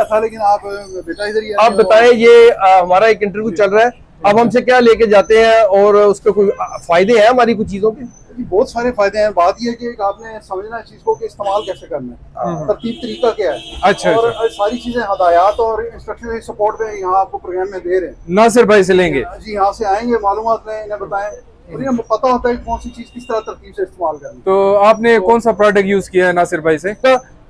था, लेकिन आप बेटा इधर ही आप बताएं, ये हमारा एक इंटरव्यू चल रहा है, अब हमसे क्या लेके जाते हैं और उसके कोई फायदे हैं हमारी कुछ चीजों के? बहुत सारे फायदे हैं। बात यह है कि आपने समझना है चीज को कि इस्तेमाल कैसे करना है, तरतीब तरीका क्या है। अच्छा, और अच्छा। सारी चीजें हदायत और इंस्ट्रक्शन सपोर्ट में यहाँ आपको प्रोग्राम में दे रहे हैं। नासिर भाई से लेंगे जी, यहाँ से आएंगे, मालूमात लें, इन्हें बताएं और इन्हें पता होता है कि कौन सी चीज किस तरह तरतीब से इस्तेमाल करनी है। तो आपने कौन सा प्रोडक्ट यूज किया है नासिर भाई से?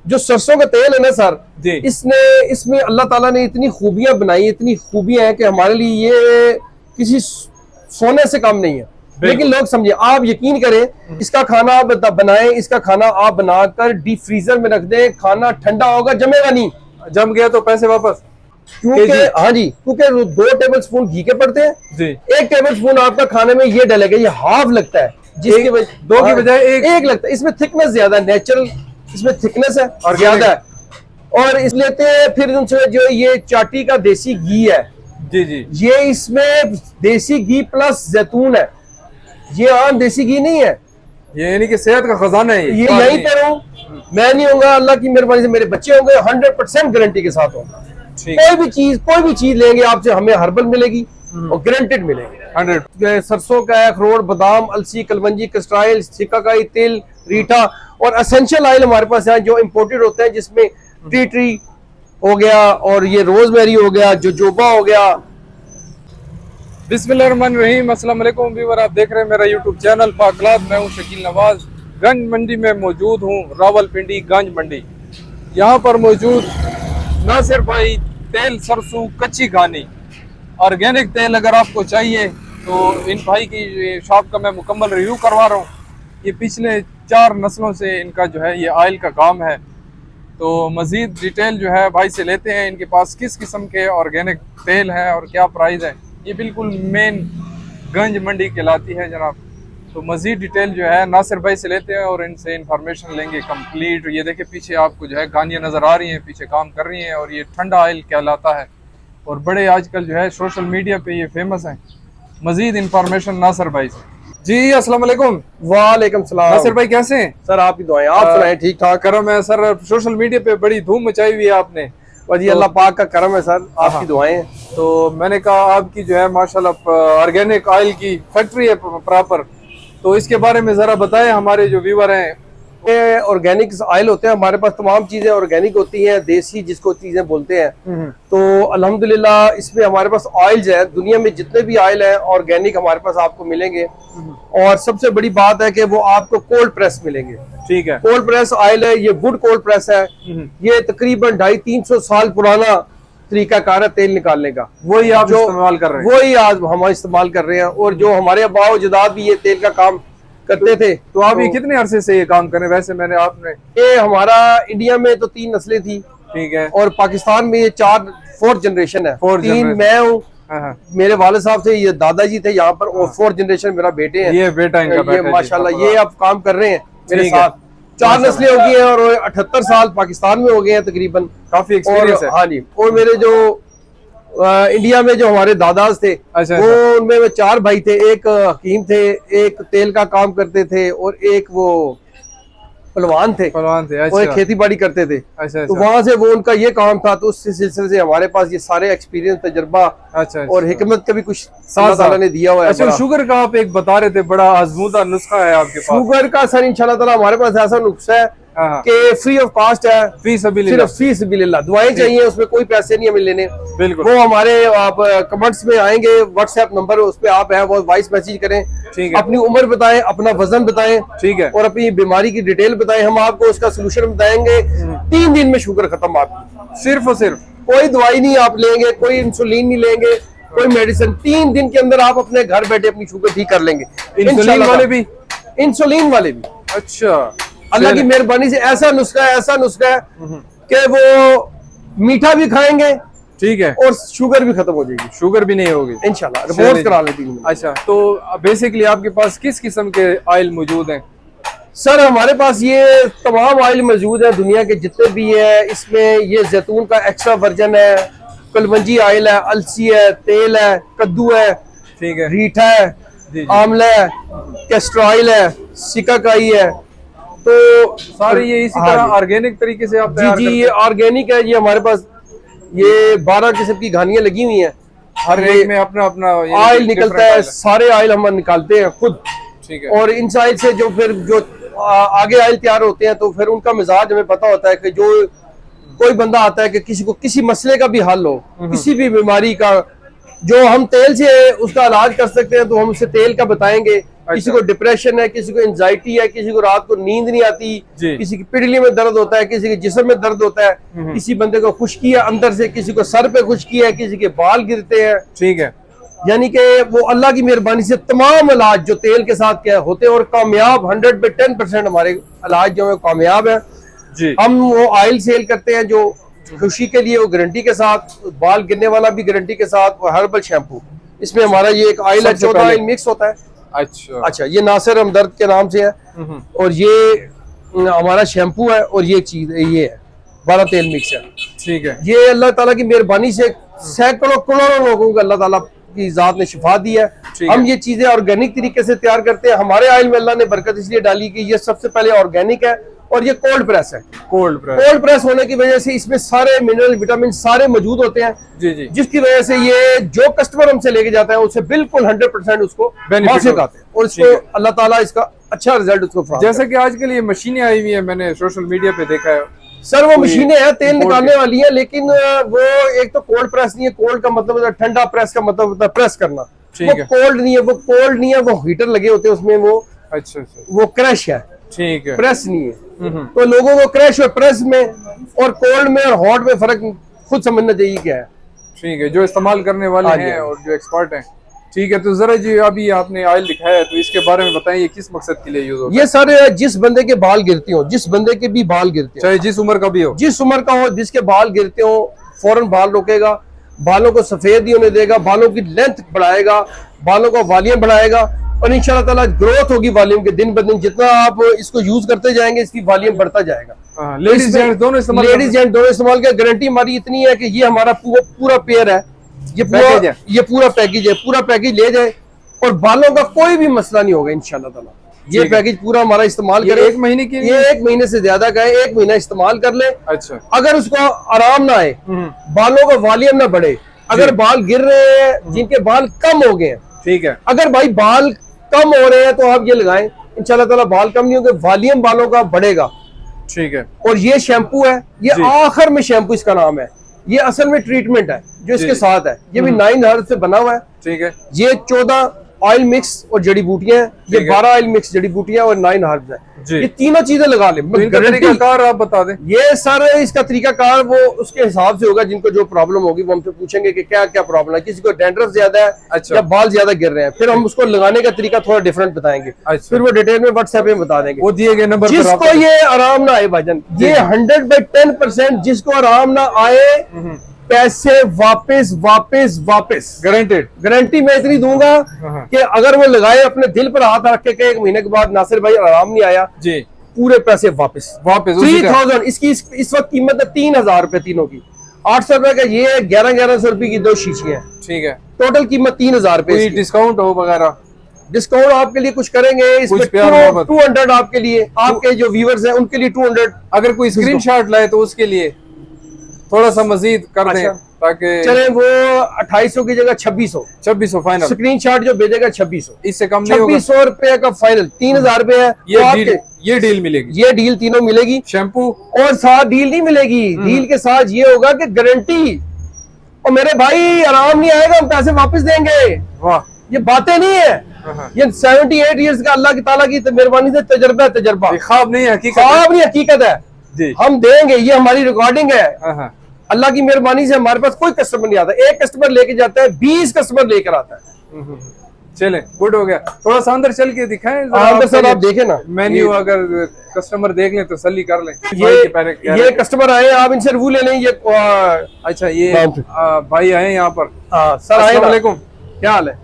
जो सरसों का तेल है ना सर जी, इसमें अल्लाह ताला ने इतनी खूबियां बनाई, इतनी खूबियां हैं कि हमारे लिए ये किसी सोने से कम नहीं है। लेकिन लोग समझे, आप यकीन करें, इसका खाना आप बनाएं, इसका खाना आप बनाकर डीप फ्रीजर में रख दें, खाना ठंडा होगा, जमेगा नहीं। जम गया तो पैसे वापस? क्योंकि हाँ जी, क्योंकि 2 टेबल स्पून घी के पड़ते हैं जी। 1 टेबल स्पून आपका खाने में ये डलेगा, ये हाफ लगता है, जिसके 2 की बजाय एक लगता है। इसमें थिकनेस ज्यादा है, नेचुरल इसमें थिकनेस है और ज्यादा है। और इस लेते हैं फिर उनसे जो ये चाटी का देसी घी है, जी जी, ये इसमें देसी घी प्लस जैतून है, ये आम देसी घी नहीं है। ये यानी कि सेहत का खजाना है ये यहीं पर हूँ, मैं नहीं होगा, अल्लाह की मेहरबानी से मेरे बच्चे होंगे, 100% गारंटी के साथ होगा। कोई भी चीज लेंगे आपसे, हमें हर्बल मिलेगी और गारंटेड मिलेगी 100। सरसों का है, अखरोट, बादाम, अलसी, कलवंजी, कस्टाइल, सिकाकाई तेल, रीठा और एसेंशियल ऑयल हमारे पास है जो इंपोर्टेड होते हैं, जिसमें टी ट्री हो गया और ये रोजमेरी हो गया, जोजोबा हो गया। बिस्मिल्लाहिर्रहमानिर्रहीम, अस्सलाम वालेकुम व्यूअर, आप देख रहे हैं मेरा यूट्यूब चैनल पाकलात। मैं हूं शकील नवाज, गंज मंडी में मौजूद हूं, रावलपिंडी गंज मंडी। यहां पर मौजूद नासिर भाई तेल सरसों कच्ची घानी ऑर्गेनिक तेल अगर आपको चाहिए तो इन भाई की शॉप का मैं मुकम्मल रिव्यू करवा रहा हूँ। ये पिछले 4 नस्लों से इनका जो है ये ऑयल का काम है। तो मज़ीद डिटेल जो है भाई से लेते हैं, इनके पास किस किस्म के ऑर्गेनिक तेल है और क्या प्राइस है। ये बिल्कुल मेन गंज मंडी कहलाती है जनाब। तो मज़ीद डिटेल जो है नासिर भाई से लेते हैं और इनसे इंफॉर्मेशन लेंगे कंप्लीट। ये देखे पीछे आपको जो है गानियाँ नज़र आ रही हैं, पीछे काम कर रही हैं, और ये ठंडा ऑयल कहलाता है और बड़े आजकल जो है सोशल मीडिया पे ये फेमस हैं। मज़ीद इंफॉर्मेशन नासिर भाई से। जी अस्सलाम वालेकुम। वालेकुम सलाम। नासिर भाई कैसे हैं? सर आपकी दुआएं, आप सुनाएं? ठीक ठाक। करम है सर, सोशल मीडिया पे बड़ी धूम मचाई हुई है आपने। जी अल्लाह पाक का करम है सर, आपकी दुआएं। तो मैंने कहा आपकी जो है माशाल्लाह ऑर्गेनिक ऑयल की फैक्ट्री है प्रॉपर, तो इसके बारे में जरा बताएं हमारे जो व्यूअर हैं। ये ऑर्गेनिक ऑयल होते हैं हमारे पास, तमाम चीजें ऑर्गेनिक होती हैं, देसी जिसको चीजें बोलते हैं। तो अल्हम्दुलिल्लाह इसमें हमारे पास ऑयल्स है, दुनिया में जितने भी ऑयल हैं ऑर्गेनिक हमारे पास आपको मिलेंगे। और सबसे बड़ी बात है कि वो आपको कोल्ड प्रेस मिलेंगे। ठीक है, कोल्ड प्रेस ऑयल है, ये वुड कोल्ड प्रेस है। ये तकरीबन 250-300 साल पुराना तरीकाकार है तेल निकालने का। वही आप इस्तेमाल कर रहे हैं? वही आज हम इस्तेमाल कर रहे हैं। और जो हमारे अब्बा जदाद भी ये तेल का काम करते थे। तो आप ये कितने अरसे से ये काम कर रहे हैं? वैसे मैंने आपने ये हमारा इंडिया में तो 3 नस्लें थी, ठीक है, और पाकिस्तान में ये 4th जनरेशन है। 3 मैं हूँ, मेरे वाले साहब थे, ये दादाजी थे यहाँ पर, और 4th जनरेशन मेरा बेटे हैं। ये बेटा इनका, ये माशाल्लाह ये अब काम कर रहे हैं मेरे साथ। 4 नस्लें हो गई हैं और 78 साल पाकिस्तान में हो गए हैं तकरीबन। काफी एक्सपीरियंस है। हाँ जी। और मेरे जो इंडिया में जो हमारे दादाज थे, वो उनमें 4 भाई थे। एक हकीम थे, एक तेल का काम करते थे, और एक वो पहलवान थे। अच्छा। वो खेती बाड़ी करते थे। अच्छा। तो वहां से वो उनका ये काम था, तो उस सिलसिले से हमारे पास ये सारे एक्सपीरियंस, तजर्बा और हिकमत का भी कुछ अल्लाह ताला ने दिया हुआ है। अच्छा, शुगर का आप एक बता रहे थे, बड़ा आजमूदा नुस्खा है आपके पास। शुगर का सर इंशाल्लाह ताला हमारे पास ऐसा नुस्खा है कि फ्री ऑफ कॉस्ट है, सिर्फ फी सबिलिल्लाह। दुआएं चाहिए, उसमें कोई पैसे नहीं हमें लेने। बिल्कुल। वो हमारे आप कमेंट्स में आएंगे, व्हाट्सएप नंबर उस पे आप है, वो वॉइस मैसेज करें, ठीक है, अपनी उम्र बताएं, अपना वजन बताएं, ठीक है, और अपनी बीमारी की डिटेल बताएं, हम आपको उसका सोल्यूशन बताएंगे। 3 दिन में शुगर खत्म आपकी, सिर्फ और सिर्फ। कोई दवाई नहीं आप लेंगे, कोई इंसुलिन नहीं लेंगे, कोई मेडिसिन। 3 दिन के अंदर आप अपने घर बैठे अपनी शुगर ठीक कर लेंगे। इंसुलिन वाले भी? इंसुलिन वाले भी। अच्छा, अल्लाह की मेहरबानी से ऐसा नुस्खा है कि वो मीठा भी खाएंगे, ठीक है, और शुगर भी खत्म हो जाएगी, शुगर भी नहीं होगी इंशाल्लाह। रिपोर्ट करा लेती हूँ। अच्छा, तो बेसिकली आपके पास किस किस्म के ऑयल मौजूद हैं? सर हमारे पास ये तमाम ऑयल मौजूद है, दुनिया के जितने भी है। इसमें ये जैतून का एक्स्ट्रा वर्जन है, कलवंजी ऑयल है, अलसी है, तेल है, कद्दू है, ठीक है, रीठा है, आंवला है, कैस्टर ऑयल है, सिकाकाई है। तो सारे ये इसी तरह ऑर्गेनिक तरीके से आप जी ये ऑर्गेनिक है। ये हमारे पास ये 12 किस्म की घानियां लगी हुई हैं, हर एक में अपना अपना ऑयल निकलता है, सारे ऑयल हम निकालते हैं खुद। ठीक है। और इन ऑयल से जो फिर जो आगे ऑयल तैयार होते हैं तो फिर उनका मिजाज हमें पता होता है कि जो कोई बंदा आता है कि किसी को किसी मसले का भी हल हो, किसी भी बीमारी का, जो हम तेल से उसका इलाज कर सकते हैं तो हम उसे तेल का बताएंगे। किसी को डिप्रेशन है, किसी को एंजाइटी है, किसी को रात को नींद नहीं आती, किसी की पिड़ली में दर्द होता है, किसी के जिस्म में दर्द होता है, किसी बंदे को खुश्की है अंदर से, किसी को सर पे खुश्की है, किसी के बाल गिरते हैं। ठीक है। यानी कि वो अल्लाह की मेहरबानी से तमाम इलाज जो तेल के साथ क्या होते हैं और कामयाब 100 पे 10% हमारे इलाज जो है कामयाब है जी। हम वो ऑयल सेल करते हैं जो खुशी के लिए, वो गारंटी के साथ, बाल गिरने वाला भी गारंटी के साथ, और हर्बल शैम्पू। इसमें हमारा ये एक ऑयल है, 14 ऑयल मिक्स होता है। अच्छा, ये नासिर हमदर्द के नाम से है, और ये हमारा शैम्पू है, और ये चीज ये है 12 तेल मिक्स है। ठीक है। ये अल्लाह ताला की मेहरबानी से सैकड़ों करोड़ों लोगों को अल्लाह ताला की जात ने शिफा दी है। हम ये चीजें ऑर्गेनिक तरीके से तैयार करते हैं। हमारे ऑयल में अल्लाह ने बरकत इसलिए डाली कि ये सबसे पहले ऑर्गेनिक है और ये कोल्ड प्रेस है। कोल्ड प्रेस होने की वजह से इसमें सारे मिनरल विटामिन सारे मौजूद होते हैं जी जी, जिसकी वजह से ये जो कस्टमर हमसे लेके जाता है उसे बिल्कुल 100% उसको बेनिफिट आते हैं और इसको अल्लाह ताला इसका अच्छा रिजल्ट उसको। जैसे कि आजकल ये मशीनें आई हुई है, मैंने सोशल मीडिया पे देखा है सर, वो मशीनें हैं तेल निकालने वाली है, लेकिन वो एक तो कोल्ड प्रेस नहीं है। कोल्ड का मतलब होता है ठंडा, प्रेस का मतलब होता है प्रेस करना। वो कोल्ड नहीं है, वो कोल्ड नहीं है, वो हीटर लगे होते हैं उसमें, वो अच्छा वो क्रश है। ठीक है, प्रेस नहीं है। तो लोगों को क्रश और प्रेस में और कोल्ड में और हॉट में फर्क खुद समझना चाहिए क्या है। ठीक है, जो इस्तेमाल करने वाले हैं और जो एक्सपर्ट हैं। ठीक है, तो जरा जी अभी आपने ऑयल दिखाया है तो इसके बारे में बताइए किस मकसद के लिए यूज होता है? ये सर जिस बंदे के बाल गिरते हो, जिस बंदे के भी बाल गिरते हो, चाहे जिस उम्र का भी हो, जिस उम्र का हो, जिसके बाल गिरते हो, फौरन बाल रोकेगा, बालों को सफेद ही होने देगा, बालों की लेंथ बढ़ाएगा, बालों का वॉल्यूम बढ़ाएगा और इंशाल्लाह ताला ग्रोथ होगी वॉल्यूम के दिन ब दिन। जितना आप इसको यूज करते जाएंगे इसकी वॉल्यूम बढ़ता जाएगा। लेडीज जेंट्स दोनों इस्तेमाल का गारंटी हमारी इतनी है कि ये हमारा पूरा पेयर है, ये पूरा पैकेज है, पूरा पैकेज ले जाए और बालों का कोई भी मसला नहीं होगा इंशाल्लाह ताला। ये पैकेज पूरा हमारा इस्तेमाल करें। एक महीने की, ये 1 महीने से ज्यादा का है, 1 महीना इस्तेमाल कर ले। अच्छा, अगर उसको आराम ना आए, बालों का वॉल्यूम ना बढ़े, अगर बाल गिर रहे हैं, जिनके बाल कम हो गए हैं, ठीक है, अगर भाई बाल कम हो रहे हैं तो आप ये लगाएं, इंशाल्लाह ताला बाल कम नहीं होंगे, वॉल्यूम बालों का बढ़ेगा। ठीक है। और ये शैम्पू है, ये आखिर में शैम्पू इसका नाम है, ये असल में ट्रीटमेंट है जो इसके साथ है। ये भी 9 हर्ब से बना हुआ है। ठीक है। ये 14 ऑयल मिक्स और जड़ी बूटियां हैं, ये 12 ऑयल मिक्स जड़ी बूटियां और 9 हर्ब्स है। ये तीनों चीजें लगा ले। तो तरीकाकार आप बता दें। ये सर इसका तरीकाकार वो उसके हिसाब से होगा, जिनको जो प्रॉब्लम होगी वो हमसे पूछेंगे कि क्या क्या प्रॉब्लम है। किसी को डैंड्रफ ज्यादा है, अच्छा, या बाल ज्यादा गिर रहे हैं, फिर हम उसको लगाने का तरीका थोड़ा डिफरेंट बताएंगे। अच्छा, फिर वो डिटेल में व्हाट्सएप में बता देंगे। वो दिए गए नंबर जिसको ये आराम ना आए भाईजान, ये 100/10% जिसको आराम ना आए पैसे वापस गारंटी मैं इतनी दूंगा कि अगर वो लगाए अपने दिल पर हाथ रख के 1 महीने के बाद नासिर भाई आराम नहीं आया जी, पूरे पैसे वापस 3000। इसकी इस वक्त कीमत है 3000 रुपए तीनों की। 800 रुपए का ये 1100 रुपए की 2 शीशियां। ठीक है, टोटल कीमत 3000 रुपए। डिस्काउंट हो वगैरह? डिस्काउंट आपके लिए कुछ करेंगे इसमें 200 आपके लिए, आपके जो व्यूअर्स हैं उनके लिए 200। अगर कोई स्क्रीनशॉट लाए तो उसके लिए थोड़ा सा मजीद कर दें ताकि चले। वो 2800 की जगह 2600 फाइनल। स्क्रीनशॉट जो भेजेगा 2600, इससे कम नहीं होगा। 2600 रुपए का फाइनल, 3000 रुपए है। ये डील मिलेगी, ये डील तीनों मिलेगी। शैम्पू और साथ डील नहीं मिलेगी। डील के साथ ये होगा कि गारंटी, और मेरे भाई आराम नहीं आएगा, हम पैसे वापस देंगे। वाह, ये बातें नहीं है, ये 78 ईयर्स का अल्लाह की ताला की मेहरबानी से तजर्बा है। तजर्बा ख्वाब नहीं है, हकीकत है। हम देंगे, ये हमारी रिकॉर्डिंग है। अल्लाह की मेहरबानी से हमारे पास कोई कस्टमर नहीं आता। एक कस्टमर लेके जाता है, 20 कस्टमर लेकर आता है। चले, गुड हो गया। थोड़ा सा अंदर चल के दिखाएं अंदर सर, आप देखें ना मेन्यू, अगर कस्टमर देख लें तो तसल्ली कर लें। ये कस्टमर आए, आप इनसे रिव्यू ले लें। ये अच्छा, ये भाई आए यहाँ पर। सर अस्सलाम वालेकुम, क्या हाल है?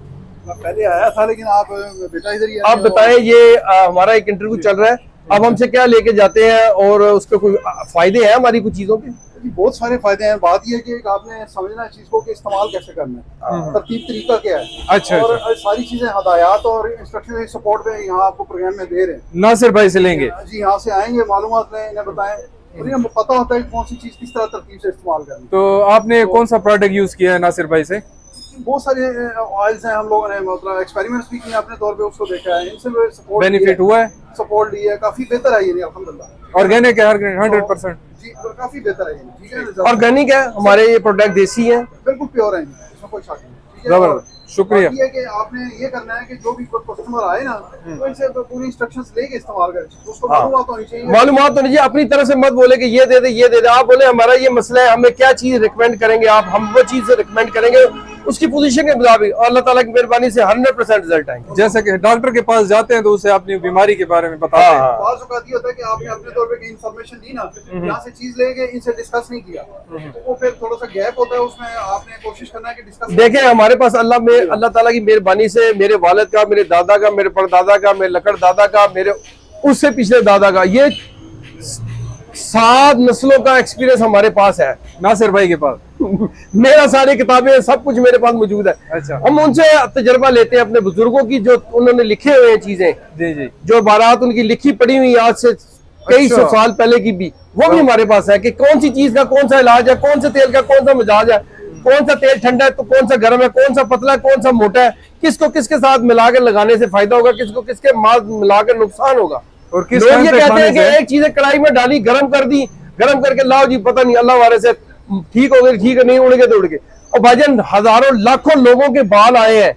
पहले आया था लेकिन आप बेटा इधर ही। आप बताएं, ये हमारा एक इंटरव्यू चल रहा है, अब हमसे क्या लेके जाते हैं और उसके कोई फायदे हैं हमारी कुछ चीजों के? बहुत सारे फायदे हैं। बात यह है कि आपने समझना है चीज को कि इस्तेमाल कैसे करना है, तरतीब तरीका क्या है। अच्छा, और सारी चीजें हदायत और इंस्ट्रक्शन सपोर्ट में यहाँ आपको प्रोग्राम में दे रहे हैं। नासिर भाई से लेंगे जी, यहाँ से आएंगे, मालूमात लें, इन्हें बताएं और ये पता होता है कि कौन सी चीज किस तरह तरतीब से इस्तेमाल करनी तो आपने कौन सा प्रोडक्ट यूज किया है नासिर भाई से? है। बहुत सारे ऑयल्स हैं, हम लोगों ने मतलब एक्सपेरिमेंट्स भी किए अपने तौर पे, उसको देखा है, इनसे सपोर्ट बेनिफिट हुआ है? सपोर्ट लिया है, काफी बेहतर है ये अल्हम्दुलिल्लाह। ऑर्गेनिक है 100%? जी काफी बेहतर है ये, ठीक है ना? ऑर्गेनिक है, हमारे ये प्रोडक्ट देसी है। बिल्कुल प्योर है, इसमें कोई शक नहीं, ठीक है। जबरदस्त, शुक्रिया। बाकी ये कि आपने ये करना है कि जो भी कोई कस्टमर आए ना, तो इनसे पूरी इंस्ट्रक्शंस लेके इस्तेमाल करें, तो उसको मालूमात होनी चाहिए। मालूमात होनी चाहिए, अपनी तरफ से मत बोले कि ये दे दे ये दे दे। आप बोले हमारा ये मसला है, हमें क्या चीज रिकमेंड करेंगे आप, हम वो चीज रिकमेंड करेंगे उसकी पोजीशन के मुताबिक, और अल्लाह ताला की मेहरबानी से 100% रिजल्ट आएंगे। जैसे कि डॉक्टर के पास जाते हैं तो उसे अपनी बीमारी के बारे में बताते हैं। बाज़ औक़ात ये होता है कि आपने अपने तौर पे इंफॉर्मेशन दी ना, यहाँ से चीज लेके इनसे डिस्कस नहीं किया, तो वो फिर थोड़ा सा गैप होता है उसमें, आपने कोशिश करना है कि डिस्कस। देखें हमारे पास अल्लाह ताला की मेहरबानी से मेरे वालिद का, मेरे दादा का, मेरे परदादा का, मेरे लकड़ दादा का, मेरे उससे पिछले दादा का, ये 7 नस्लों का एक्सपीरियंस हमारे पास है नासिर भाई के पास। मेरा सारी किताबें सब कुछ मेरे पास मौजूद है। अच्छा। हम उनसे तजर्बा लेते हैं अपने बुजुर्गों की, जो उन्होंने लिखे हुए हैं चीजें, जी जी, जो बारात उनकी लिखी पड़ी हुई आज से कई अच्छा। सौ साल पहले की भी, वो भी हमारे पास है कि कौन सी चीज का कौन सा इलाज है, कौन से तेल का कौन सा मिजाज है, कौन सा तेल ठंडा है तो कौन सा गर्म है, कौन सा पतला है, कौन सा मोटा है, किसको किसके साथ मिलाकर लगाने से फायदा होगा, किसको किसके मांस मिलाकर नुकसान होगा। और किस लोग टाइम ये पे कहते खाने हैं कि से? एक चीज कढ़ाई में डाली, गर्म कर दी, गर्म करके लाओ जी, पता नहीं अल्लाह वाले से ठीक हो गई, ठीक है नहीं, उड़ गए तो उड़ गए। और भाईजान हजारों लाखों लोगों के बाल आए हैं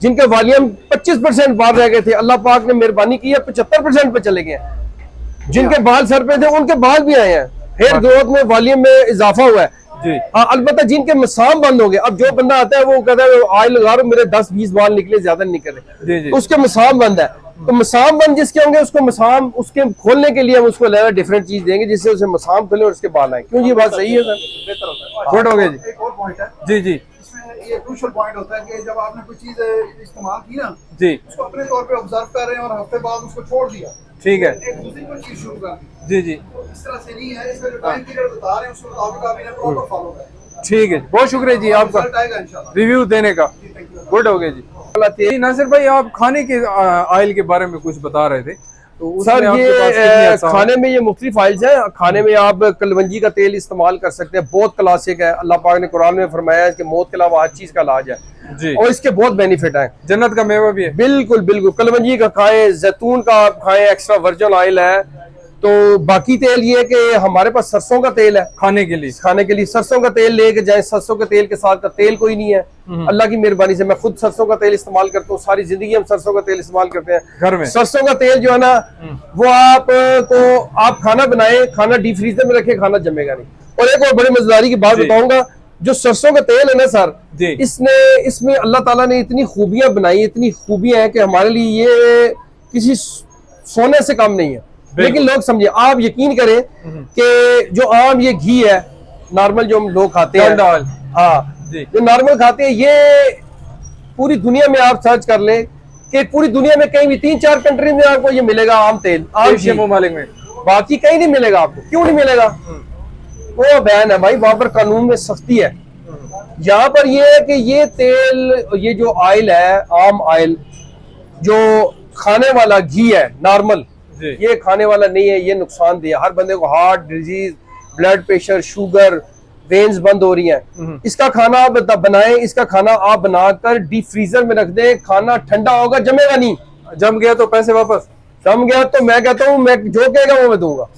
जिनके वॉल्यूम 25% बाल रह गए थे, अल्लाह पाक ने मेहरबानी की है 75% पे चले गए हैं। जिनके बाल सर पे थे उनके बाल भी आए हैं, हेयर ग्रोथ में वॉल्यूम में इजाफा हुआ है जी। हाँ। अलबत्ता जिनके मसाम बंद हो गए, अब जो बंदा आता है वो कहता है ऑयल लगा रहा हूं, मेरे 10-20 बाल निकले, ज्यादा नहीं निकले, जी जी, उसके मसाम बंद है। तो मसाम बंद जिसके होंगे उसको मसाम उसके खोलने के लिए हम उसको लेना डिफरेंट चीज देंगे जिससे उसे मसाम खोले और उसके बाल आए। क्यों ये बात सही है सर? बेहतर होता है। गुड हो गया जी। एक और पॉइंट है जी जी इसमें, ये क्रूशियल पॉइंट होता है कि जब आपने कोई चीज इस्तेमाल की ना, जी, उसको अपने तौर पे ऑब्जर्व कर रहे हैं और हफ्ते बाद उसको छोड़ दिया, ठीक है। एक दूसरी कोई चीज शुरू कर दी, जी जी, तो इस तरह से नहीं है। इसमें जो टाइम पीरियड बता रहे हैं उसके मुताबिक आप इन्हें प्रॉपर फॉलो करें, ठीक है। बहुत शुक्रिया जी आपका रिजल्ट आएगा इंशाल्लाह। रिव्यू देने का। जी, थैंक यू। गुड हो गया जी। नासिर भाई आप खाने के ऑयल के बारे में कुछ बता रहे थे, तो उसमें सर आपके पास कितनी ये अक़साम? खाने में ये मुख्तलिफ ऑयल्स हैं। खाने में आप कलवंजी का तेल इस्तेमाल कर सकते हैं, बहुत क्लासिक है। अल्लाह पाक ने कुरान में फरमाया है कि मौत के अलावा हर चीज का इलाज है जी, और इसके बहुत बेनिफिट हैं। जन्नत का मेवा भी है। बिल्कुल बिल्कुल, कलवंजी का खाएं, जैतून का आप खाएं, एक्स्ट्रा वर्जिन ऑयल है। तो बाकी तेल ये है कि हमारे पास सरसों का तेल है खाने के लिए। खाने के लिए, सरसों का तेल लेके जाए, सरसों के तेल के साथ का तेल कोई नहीं है। अल्लाह की मेहरबानी से मैं खुद सरसों का तेल इस्तेमाल करता हूँ, सारी जिंदगी हम सरसों का तेल इस्तेमाल करते हैं घर में। सरसों का तेल जो है ना, वो आप खाना बनाए, खाना डीप फ्रीजर में रखे, खाना जमेगा नहीं। और एक और बड़ी मजेदारी की बात जी। बताऊंगा, जो सरसों का तेल है ना सर, जी, इसमें अल्लाह ताला ने इतनी खूबियां बनाई, इतनी खूबियां हैं कि हमारे लिए ये किसी सोने से कम नहीं है। लेकिन लोग समझे, आप यकीन करें कि जो आम ये घी है नॉर्मल जो हम लोग खाते हैं, ऑयल, हाँ जी, जो नॉर्मल खाते हैं, ये पूरी दुनिया में आप सर्च कर लें कि पूरी दुनिया में कहीं भी 3-4 कंट्री में आपको ये मिलेगा आम तेल, आम एशिया घी। ममालिक में। बाकी कहीं नहीं मिलेगा आपको। क्यों नहीं मिलेगा? वो बयान है भाई, वहां पर कानून में सख्ती है। यहाँ पर ये है कि ये तेल, ये जो ऑयल है, आम ऑयल, जो खाने वाला घी है नॉर्मल, जी, ये खाने वाला नहीं है, ये नुकसानदेह है। हर बंदे को heart disease, blood pressure, sugar, veins बंद हो रही हैं। इसका खाना आप बनाएं, इसका खाना आप बनाकर डीप फ्रीजर में रख दें, खाना ठंडा होगा, जमेगा नहीं। जम गया तो पैसे वापस। जम गया तो मैं कहता हूँ, मैं जो कहेगा वो मैं दूंगा।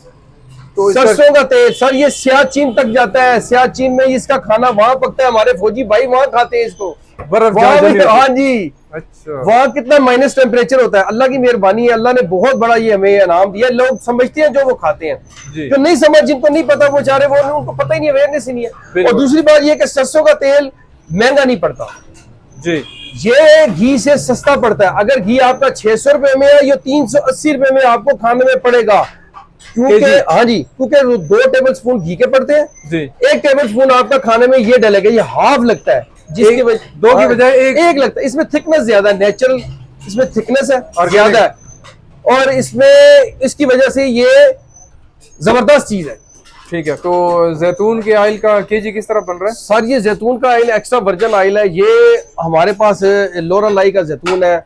तो सरसों का तेल सर, ये सियाचिन तक जाता है, सियाचिन में इसका खाना वहां पकता है, हमारे फौजी भाई वहां खाते हैं इसको, बर्फ वहां जमी भी। होती है। हाँ जी, अच्छा, वहां कितना माइनस टेम्परेचर होता है। अल्लाह की मेहरबानी है, अल्लाह ने बहुत बड़ा ये हमें इनाम दिया। लोग समझते हैं जो वो खाते हैं, जी, जो नहीं समझ, जिनको नहीं पता वो बेचारे, वो उनको पता ही नहीं, अवेयरनेस ही नहीं है। और बिल्कुल। दूसरी बात ये कि सरसों का तेल महंगा नहीं पड़ता, जी, ये घी से सस्ता पड़ता है। अगर घी आपका 600 रुपए में है, ये 380 रुपए में आपको खाने में पड़ेगा। क्योंकि केजी? हाँ जी, क्योंकि 2 टेबल स्पून घी के पड़ते हैं, जी, 1 टेबल स्पून आपका खाने में ये डलेगा, ये हाफ लगता है, जिसकी वजह 2 की बजाय एक लगता है। इसमें थिकनेस ज्यादा है, नेचुरल इसमें थिकनेस है और Organic। ज्यादा है, और इसमें इसकी वजह से ये जबरदस्त चीज है। ठीक है। तो जैतून के ऑयल का केजी किस तरह बन रहा है? सर ये जैतून का ऑयल एक्स्ट्रा वर्जिन ऑयल है। ये हमारे पास लोरल लाई का जैतून है,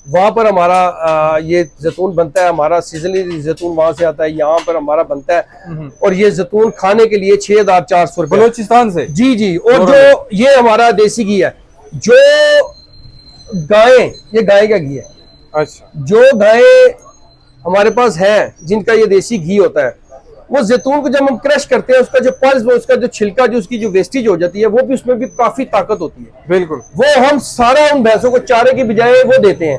वहाँ पर हमारा ये जैतून बनता है, हमारा सीजनली जैतून वहाँ से आता है, यहाँ पर हमारा बनता है। और ये जैतून खाने के लिए 6400 रुपये बलोचिस्तान से। जी जी। और जो ये हमारा देसी घी है, जो गाय, ये गाय का घी है। अच्छा। जो गाय हमारे पास है जिनका ये देसी घी होता है, वो जैतून को जब हम क्रश करते हैं, उसका जो पल्स, उसका जो छिलका, जो उसकी जो वेस्टेज हो जाती है, वो भी उसमें भी काफी ताकत होती है। बिल्कुल। वो हम सारा उन भैंसों को चारे की बजाय वो देते हैं।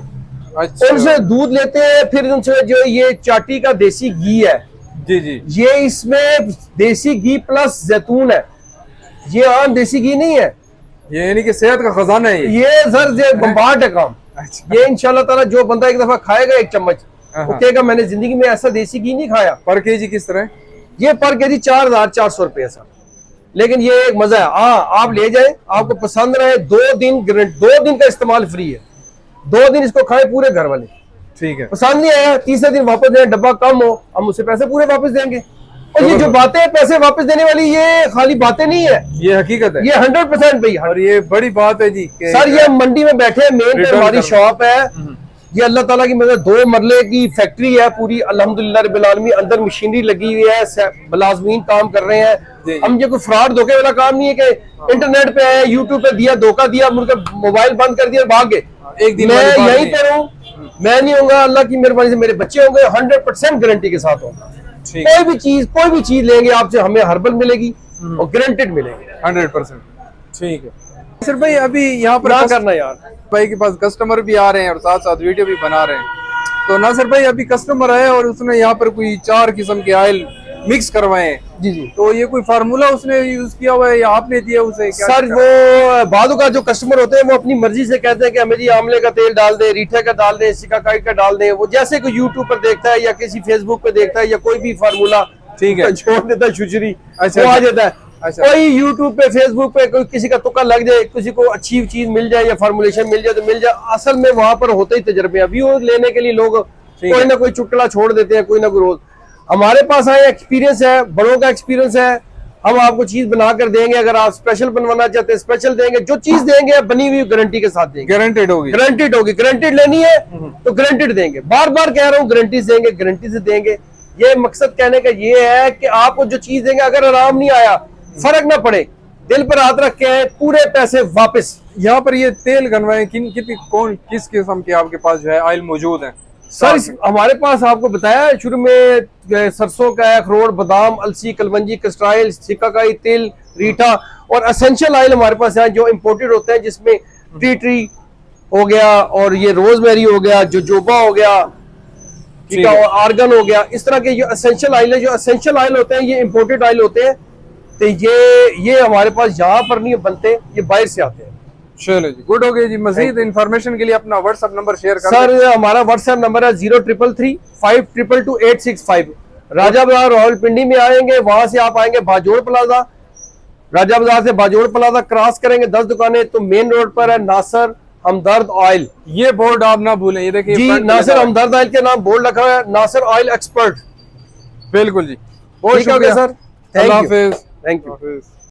अच्छा। उनसे दूध लेते हैं, फिर उनसे जो ये चाटी का देसी घी है, जी जी, ये इसमें देसी घी प्लस जैतून है, ये आम देसी घी नहीं है। ये यानी कि सेहत का खजाना है ये सर ये बम्बाट है काम। अच्छा। ये इंशाल्लाह ताला जो बंदा एक दफा खाएगा एक चम्मच, वो कहेगा मैंने जिंदगी में ऐसा देसी घी नहीं खाया। पर केजी किस तरह? ये पर केजी 4400 रुपये सर। लेकिन ये एक मजा है, हाँ आप ले जाए, आपको पसंद रहे, 2 दिन गारंटी, 2 दिन का इस्तेमाल फ्री है। 2 दिन इसको खाए पूरे घर वाले। ठीक है। पसंद नहीं आया, तीसरे दिन वापस दें, डब्बा कम हो, हम उससे पैसे पूरे वापस देंगे। और ये जो बातें पैसे वापस देने वाली, ये खाली बातें नहीं है, ये हकीकत है, ये 100% भाई। और ये बड़ी बात है जी सर ये मंडी में बैठे हैं, मेन पे हमारी शॉप है। ये अल्लाह ताला की मदद, 2 मरले की फैक्ट्री है पूरी, अल्हम्दुलिल्लाह रब्बिल आलमीन। अंदर मशीनरी लगी हुई है, मुलाजमीन काम कर रहे हैं। हम ये कोई फ्रॉड धोखे वाला काम नहीं है कि इंटरनेट पे आए, यूट्यूब पे दिया, धोखा दिया, मुझे मोबाइल बंद कर दिया, भाग गए। एक दिन मैं यहीं पे रहूं, मैं नहीं होऊंगा, अल्लाह की मेहरबानी से मेरे बच्चे होंगे, 100% गारंटी के साथ होगा। कोई भी चीज लेंगे आपसे, हमें हर्बल मिलेगी और गारंटेड मिलेगी 100%। ठीक है सर भाई, अभी यहाँ पर क्या करना यार, भाई के पास कस्टमर भी आ रहे हैं और साथ साथ वीडियो भी बना रहे हैं। तो नासिर भाई अभी कस्टमर आए और उसने यहाँ पर कोई 4 किस्म के ऑयल मिक्स करवाए हैं। जी जी। तो ये कोई फार्मूला उसने यूज किया हुआ है या आपने दिया उसे? क्या सर वो बादू का जो कस्टमर होते हैं वो अपनी मर्जी से कहते हैं कि हमें जी आंवले का तेल डाल दे, रीठे का डाल दे, सिकाकाई का डाल दे। वो जैसे कोई यूट्यूब पर देखता है या किसी फेसबुक पे देखता है या कोई भी फार्मूला, ठीक है, छोड़ देता है शुजरी, अच्छा, वो आ जाता है। अच्छा। कोई यूट्यूब पे फेसबुक पे कोई किसी का तुक्का लग जाए, किसी को अच्छी चीज मिल जाए या फार्मुलेशन मिल जाए तो मिल जाए। असल में वहां पर होते ही तजर्बे, व्यू लेने के लिए लोग कोई ना कोई चुटकुला छोड़ देते हैं, कोई ना कोई रोज। हमारे पास आए, एक्सपीरियंस है, बड़ों का एक्सपीरियंस है, हम आपको चीज बना कर देंगे। अगर आप स्पेशल बनवाना चाहते हैं स्पेशल देंगे, जो चीज देंगे बनी हुई गारंटी के साथ देंगे। गारंटेड होगी, गारंटेड होगी, गारंटेड लेनी है तो गारंटेड देंगे। बार बार कह रहा हूँ गारंटी देंगे, गारंटी से देंगे। ये मकसद कहने का ये है कि आपको जो चीज देंगे, अगर आराम नहीं आया, फर्क ना पड़े, दिल पर हाथ रख के पूरे पैसे वापस। यहाँ पर ये तेल गनवाए किस किस्म के आपके पास जो है ऑयल मौजूद है? सर हमारे पास आपको बताया शुरू में, सरसों का, अखरोट, बादाम, अलसी, कलवंजी, कस्ट्राइल, सिकाकाई, तिल, रीठा और एसेंशियल ऑयल हमारे पास है जो इम्पोर्टेड होते हैं, जिसमें टी ट्री हो गया और ये रोजमेरी हो गया, जोजोबा हो गया, ठीक है, और आर्गन हो गया। इस तरह के जो एसेंशियल ऑयल है, जो एसेंशियल ऑयल होते हैं ये इम्पोर्टेड ऑयल होते हैं। तो ये हमारे पास यहाँ पर नहीं बनते, ये बाहर से आते हैं। चलो जी, गुड हो गई जी। मजीद इन्फॉर्मेशन के लिए अपना व्हाट्सएप नंबर शेयर कर सर हमारा व्हाट्सएप नंबर है 0333522865। राजा बाजार रावलपिंडी में आएंगे, वहां से आप आएंगे बाजोड़ प्लाजा, राजा बाजार से बाजोड़ प्लाजा क्रॉस करेंगे 10 दुकानें तो मेन रोड पर है नासिर हमदर्द ऑयल। ये बोर्ड आप ना भूलें, ये देखिए जी, नासिर हमदर्द ऑयल के नाम बोर्ड रखा है, नासिर ऑयल एक्सपर्ट। बिल्कुल जी, बहुत शुक्रिया sir, Allah Hafiz. Thank you.